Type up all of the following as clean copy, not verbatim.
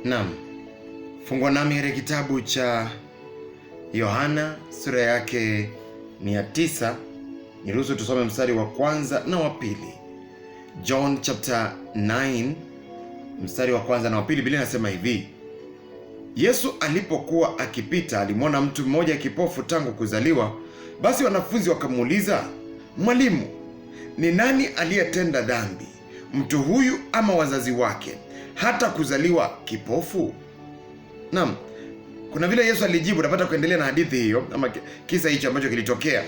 Naam. Fungua nami katika kitabu cha Yohana sura yake ni ya 9. Niruhusu tusome mstari wa kwanza na wa pili. John chapter 9 mstari wa kwanza na wa pili. Biblia inasema hivi: Yesu alipokuwa akipita alimwona mtu mmoja kipofu tangu kuzaliwa. Basi wanafunzi wakamuuliza, Mwalimu, ni nani aliyetenda dhambi, mtu huyu ama wazazi wake, hata kuzaliwa kipofu? Naam, kuna vile Yesu alijibu. Napata kuendelea na hadithi hiyo ama kisa hicho ambacho kilitokea,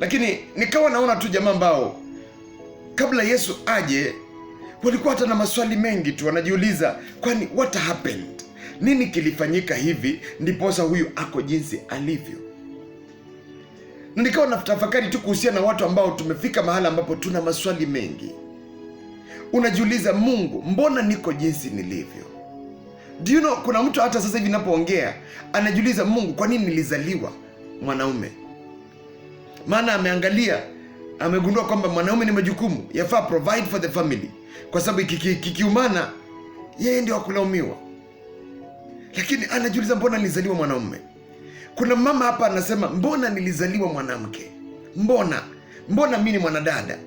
lakini nikawa naona tu jamaa ambao kabla Yesu aje walikuwa hata na maswali mengi tu, wanajiuliza kwani what happened, nini kilifanyika hivi ndiposa huyu ako jinsi alivyo. Na nikawa natafakari tu kuhusiana na watu ambao tumefika mahala ambapo tuna maswali mengi. Unajiuliza, Mungu, mbona niko jinsi nilivyo? Do you know, kuna mtu hata sasa hivi ninapoongea anajiuliza, Mungu, kwa nini nilizaliwa mwanaume? Maana ameangalia, amegundua kwamba mwanaume ni majukumu, yafaa provide for the family, kwa sababu kikiumana yeye ndio akulaumiwa. Lakini anajiuliza, mbona nilizaliwa mwanaume? Kuna mama hapa anasema, mbona nilizaliwa mwanamke? Mbona mimi ni mwanadada?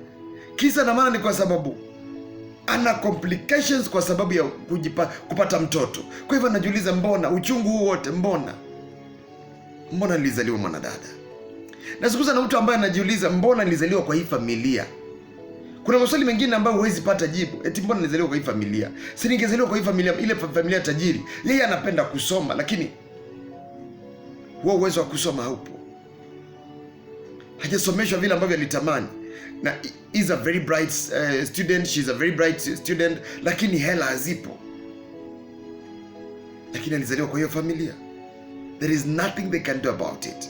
Kisa na maana ni kwa sababu ana complications kwa sababu ya kupata mtoto. Kwa hivyo anajiuliza, mbona uchungu huu wote, mbona nilizaliwa mwanadada? Nasikuza na mtu ambaye anajiuliza, mbona nilizaliwa kwa hii familia? Kuna maswali mengine ambayo huwezi pata jibu. Eti mbona nilizaliwa kwa hii familia? Si ningezaliwa kwa hii familia, ile familia tajiri. Yeye anapenda kusoma, lakini huo uwezo wa kusoma haupo. Hajasomeshwa vile ambavyo alitamani. Na is a very bright student, she's a very bright student, lakini hela hazipo. Lakini alizaliwa kwa hiyo familia. There is nothing they can do about it.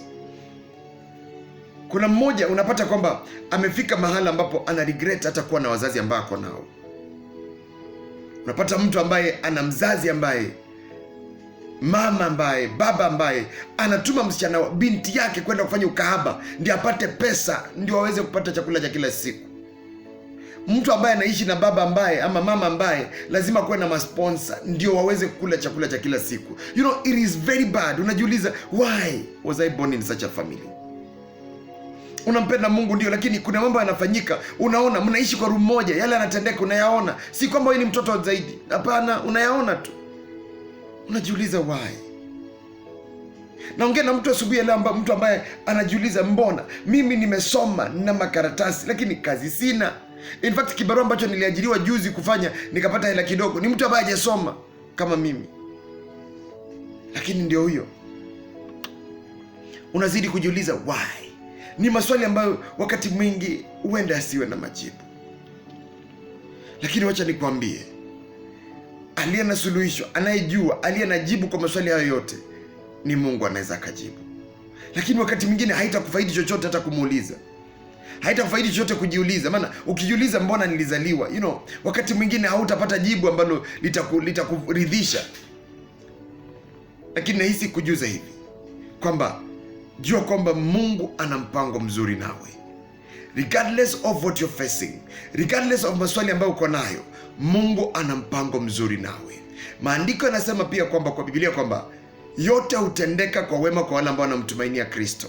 Kuna mmoja unapata kwamba amefika mahala ambapo ana regret hata kuwa na wazazi ambao ako nao. Unapata mtu ambaye ana mzazi ambaye, mama ambaye, baba ambaye anatuma msichana wa binti yake kwenda kufanya ukahaba ndio apate pesa, ndio aweze kupata chakula cha kila siku. Mtu ambaye anaishi na baba ambaye ama mama ambaye lazima kuwe na masponsa ndio waweze kukula chakula cha kila siku. You know, it is very bad. Unajiuliza, why was I born in such a family? Unampenda Mungu ndio, lakini kuna mambo yanafanyika, unaona mnaishi kwa room moja, yale yanatendeka unayaona. Si kwamba wewe ni mtoto zaidi, hapana, unayaona tu. Unajiuliza why? Naongea na mtu asubuhi leo, mtu ambaye anajiuliza, mbona mimi nimesoma na makaratasi lakini kazi sina. In fact, kibarua ambacho niliajiriwa juzi kufanya nikapata hela kidogo, ni mtu ambaye hajasoma kama mimi. Lakini ndio huyo. Unazidi kujiuliza why? Ni maswali ambayo wakati mwingi huenda asiwe na majibu. Lakini wacha nikwambie, aliye na suluhisho, anayejua, aliye na jibu kwa maswali hayo yote ni Mungu. Anaweza akajibu. Lakini wakati mwingine haitakufaidi chochote hata kumuuliza. Haitakufaidi chochote kujiuliza. Maana ukijiuliza mbona nilizaliwa, you know, wakati mwingine hautapata jibu ambalo litakuridhisha. Lakini nahisi kujuza hivi kwamba jua kwamba Mungu ana mpango mzuri nawe. Regardless of what you're facing, regardless of maswali ambayo uko nayo, Mungu ana mpango mzuri nawe. Maandiko yanasema pia kwamba kwa Biblia kwamba yote hutendeka kwa wema kwa wale ambao wanamtumainia Kristo.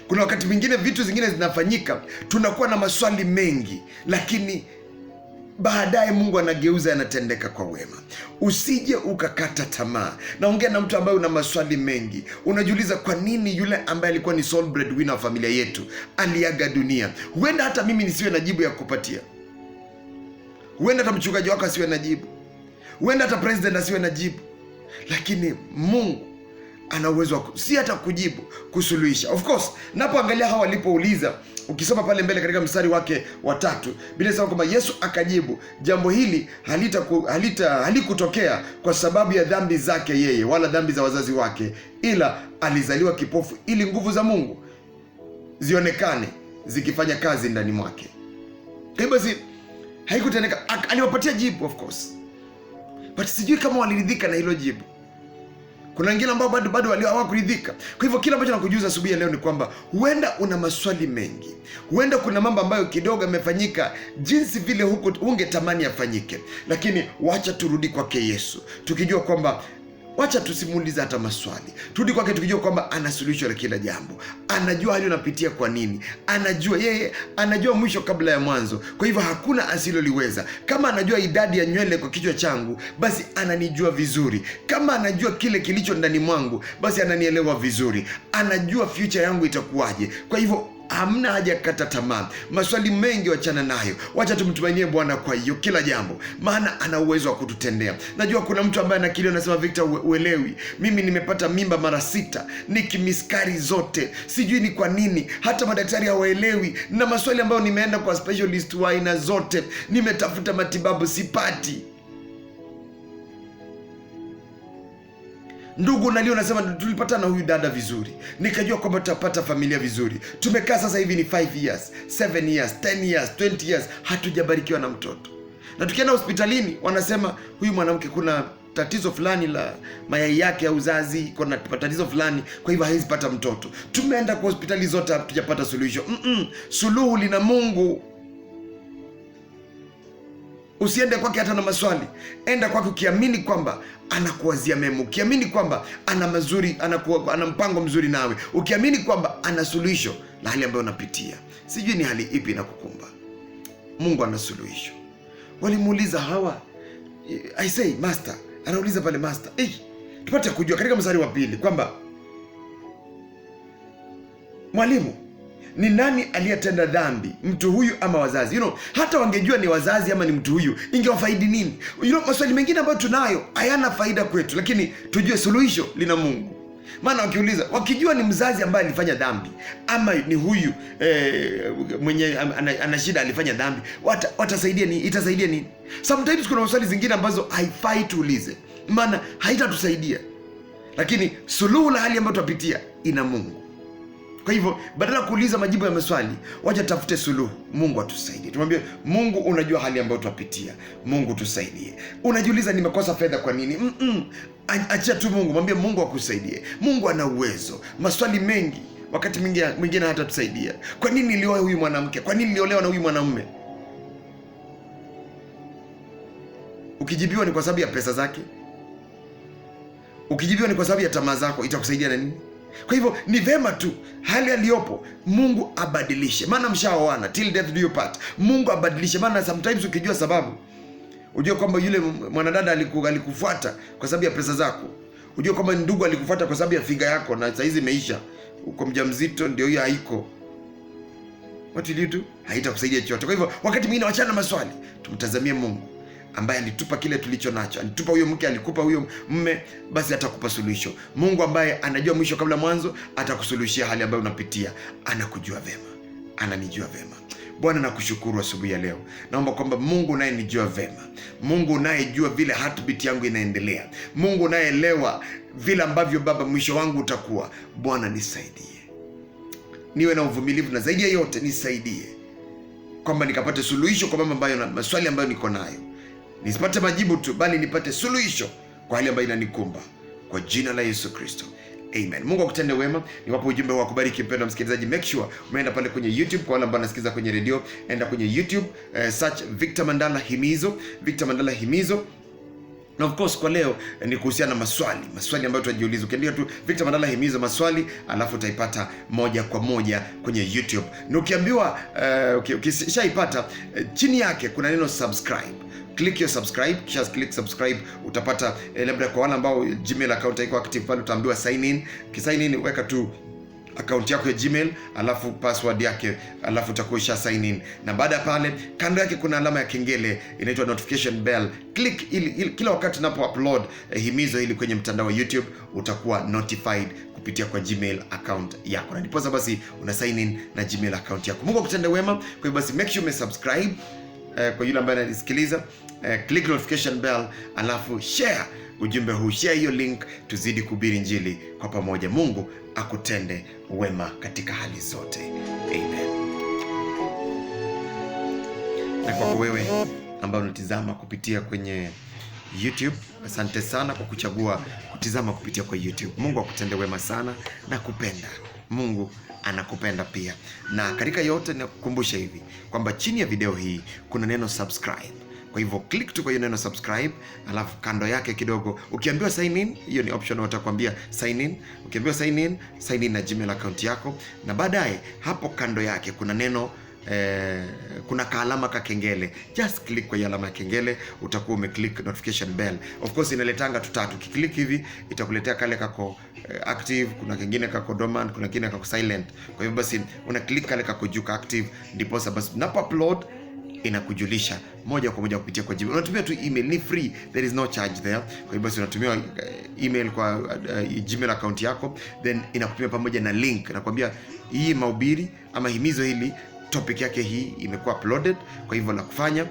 Kuna wakati mwingine vitu zingine zinafanyika, tunakuwa na maswali mengi, lakini baadaye Mungu anageuza, yanatendeka kwa wema. Usije ukakata tamaa. Naongea na mtu ambaye una maswali mengi. Unajiuliza, kwa nini yule ambaye alikuwa ni sole breadwinner wa familia yetu aliaga dunia? Huenda hata mimi nisiwe na jibu ya kupatia. Huenda hata mchungaji wako asiwe na jibu. Huenda hata president asiwe na jibu. Lakini Mungu ana uwezo si hata kujibu, kusuluhisha. Of course, napoangalia hawa walipouliza, ukisoma pale mbele katika mstari wake wa 3, Biblia inasema kwamba Yesu akajibu, jambo hili halikutokea kwa sababu ya dhambi zake yeye wala dhambi za wazazi wake, ila alizaliwa kipofu ili nguvu za Mungu zionekane zikifanya kazi ndani mwake. Kwa hivyo haikutendeka. Aliwapatia jibu of course, but sijui kama waliridhika na hilo jibu. Kuna wengine ambao bado hawakuridhika. Kwa hivyo kila ambacho nakujuza asubuhi ya leo ni kwamba huenda una maswali mengi, huenda kuna mambo ambayo kidogo yamefanyika jinsi vile ungetamani yafanyike, lakini wacha turudi kwake Yesu tukijua kwamba, wacha tusimuulize hata maswali, turudi kwake tukijua kwamba ana suluhisho la kila jambo. Anajua hali unapitia kwa nini, yeye anajua mwisho kabla ya mwanzo. Kwa hivyo hakuna asiloliweza. Kama anajua idadi ya nywele kwa kichwa changu, basi ananijua vizuri. Kama anajua kile kilicho ndani mwangu, basi ananielewa vizuri. Anajua future yangu itakuwaje. Kwa hivyo hamna haja kata tamaa. Maswali mengi wachana nayo, wacha tumtumainie Bwana kwa hiyo kila jambo, maana ana uwezo wa kututendea. Najua kuna mtu ambaye anakili anasema, Victor, uelewi, mimi nimepata mimba mara 6, nikimiskari zote, sijui ni kwa nini, hata madaktari hawaelewi, na maswali ambayo nimeenda kwa specialist wa aina zote, nimetafuta matibabu sipati. Ndugu, nalio nasema tulipatana huyu dada vizuri, nikajua kwamba tutapata familia vizuri. Tumekaa sasa hivi ni 5 years, 7 years, 10 years, 20 years, hatujabarikiwa na mtoto. Na tukienda hospitalini wanasema huyu mwanamke kuna tatizo fulani la mayai yake ya uzazi, kuna tatizo fulani, kwa hivyo hawezi pata mtoto. Tumeenda kwa hospitali zote, hatujapata suluhisho. Suluhu lina Mungu. Usiende kwake hata na maswali, enda kwake ukiamini kwamba anakuwazia mema, ukiamini kwamba ana mpango mzuri nawe, ukiamini kwamba ana suluhisho la hali ambayo unapitia. Sijui ni hali ipi inakukumba, Mungu ana suluhisho. Walimuuliza Hawa, I say master, anauliza pale master, tupate kujua katika mstari wa 2 kwamba mwalimu, ni nani aliyetenda dhambi, mtu huyu ama wazazi? Hata wangejua ni wazazi ama ni mtu huyu, ingewafaidi nini? Maswali mengine ambayo tunayo hayana faida kwetu, lakini tujue suluhisho lina Mungu. Maana wakijua ni mzazi ambaye alifanya dhambi ama ni huyu mwenye ana shida alifanya dhambi, watasaidia nini? Itasaidia nini? Sometimes kuna maswali zingine ambazo haifai tuulize, maana haitatusaidia, lakini suluhu la hali ambayo tunapitia ina Mungu. Kwa hivyo badala ya kuuliza majibu ya maswali, wacha tafute suluhu. Mungu atusaidie. Tumwambie Mungu, unajua hali ambayo tunapitia, Mungu tusaidie. Unajiuliza nimekosa fedha kwa nini? Achia tu Mungu, mwambie Mungu akusaidie. Mungu ana uwezo. Maswali mengi wakati mwingine hata tusaidia. Kwa nini nilioa huyu mwanamke? Kwa nini niliolewa na huyu mwanamume? Ukijibiwa ni kwa sababu ya pesa zake, ukijibiwa ni kwa sababu ya tamaa zako, itakusaidia na nini? Kwa hivyo ni vema tu hali aliyopo Mungu abadilishe, maana mshaoana, till death do you part. Mungu abadilishe, maana sometimes ukijua sababu, ujue kwamba yule mwanadada alikufuata kwa sababu ya pesa zako, ujue kwamba ndugu alikufuata kwa sababu ya figa yako na saizi imeisha, uko mjamzito, ndio hiyo haiko, what will you do? Haitakusaidia chochote. Kwa hivyo wakati mwingine wachana na maswali, tumtazamie Mungu ambaye alitupa kile tulicho nacho. Alitupa huyo mke, alikupa huyo mme, basi atakupa suluhisho. Mungu ambaye anajua mwisho kabla mwanzo, atakusuluhishia hali ambayo unapitia. Anakujua vema, ananijua vema. Bwana, nakushukuru asubuhi ya leo. Naomba kwamba Mungu unayenijua vema, Mungu unayejua vile heartbeat yangu inaendelea, Mungu unayeelewa vile ambavyo Baba mwisho wangu utakuwa, Bwana nisaidie, niwe na uvumilivu, na zaidi ya yote nisaidie kwamba nikapate suluhisho kwa mambo ambayo, na maswali ambayo niko nayo. Nisipate majibu tu, bali nipate suluhisho kwa hali ambayo inanikumba, kwa jina la Yesu Kristo, amen. Mungu akutende wema. Niwapo ujumbe wa kubariki mpendwa msikilizaji, make sure umeenda pale kwenye YouTube. Kwa wale ambao wanasikiliza kwenye radio, enda kwenye YouTube, search Victor Mandala Himizo, Victor Mandala Himizo. Na of course kwa leo ni kuhusiana na maswali ambayo tunajiuliza. Ukiandika tu Victor Mandala Himizo maswali, alafu utaipata moja kwa moja kwenye YouTube. Na ukiambiwa ukishaipata, chini yake kuna neno subscribe. Click your subscribe, kisha click subscribe, utapata labda kwa wale ambao Gmail account haiko active pale, utaambiwa sign in. Kisign in, weka tu account yako ya Gmail, alafu password yake, alafu utakuwa usha sign in. Na baada ya pale, kando yake kuna alama ya kengele inaitwa notification bell. Click ili kila wakati napo upload himizo hili kwenye mtandao wa YouTube, utakuwa notified kupitia kwa Gmail account yako. Na ndiposa basi una sign in na Gmail account yako. Mungu akutende wema. Kwa hiyo basi make sure umesubscribe. Kwa yule ambaye ananisikiliza, click notification bell, alafu share ujumbe huu, share hiyo link, tuzidi kuhubiri injili kwa pamoja. Mungu akutende wema katika hali zote, amen. Na kwa wewe ambao unatizama kupitia kwenye YouTube. Asante sana kwa kuchagua kutizama kupitia kwa YouTube. Mungu akutende wema sana na kupenda. Mungu anakupenda pia. Na katika yote nakukumbusha hivi kwamba chini ya video hii kuna neno subscribe. Kwa hivyo click tu kwa hiyo neno subscribe, alafu kando yake kidogo ukiambiwa sign in, hiyo ni option watakwambia sign in. Ukiambiwa sign in na Gmail account yako, na baadaye hapo kando yake kuna neno kuna kaalama ka kengele. Just click kwa hiyo alama ya kengele, utakuwa umeclick notification bell. Of course inaletanga tutatu. Ukiklik hivi itakuletea kale kako active, kuna kingine kako dormant, kuna kingine kako silent. Kwa hivyo basi una click kale kako juu ka active, ndipo basi unapo upload inakujulisha moja kwa moja kupitia kwa Gmail. Unatumia tu email, ni free, there is no charge there. Kwa hivyo basi unatumia email kwa Gmail account yako, then inakutumia pamoja na link, nakwambia hii mahubiri ama himizo hili topic yake hii imekuwa uploaded. Kwa hivyo la kufanya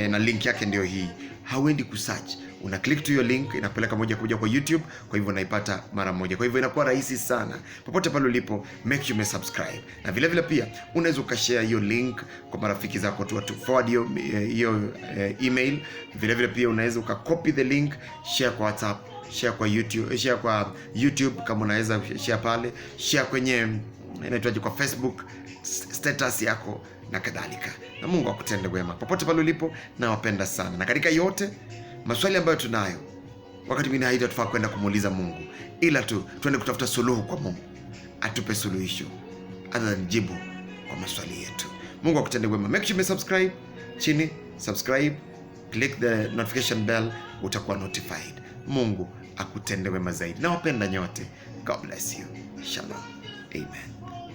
na link yake ndio hii. Hauendi kusearch, una click tu hiyo link, inakupeleka moja kwa moja kwa YouTube. Kwa hivyo unaipata mara moja. Kwa hivyo inakuwa rahisi sana. Popote pale ulipo, make sure subscribe. Na vile vile pia unaweza ukashare hiyo link kwa marafiki zako tu forward hiyo email. Vile vile pia unaweza ukacopy the link, share kwa WhatsApp, share kwa YouTube kama unaweza share pale, share kwenye inaitwaje kwa Facebook status yako na kadhalika. Na Mungu akutende wema popote pale ulipo, na wapenda sana. Na katika yote maswali ambayo tunayo, wakati mwingine haitatufaa kwenda kumuuliza Mungu, ila tu tuende kutafuta suluhu kwa Mungu, atupe suluhisho jibu kwa maswali yetu. Mungu akutende wema. Make sure you subscribe chini, subscribe, click the notification bell, utakuwa notified. Mungu akutende wema zaidi. Na wapenda nyote. God bless you. Shalom. Amen. Amen.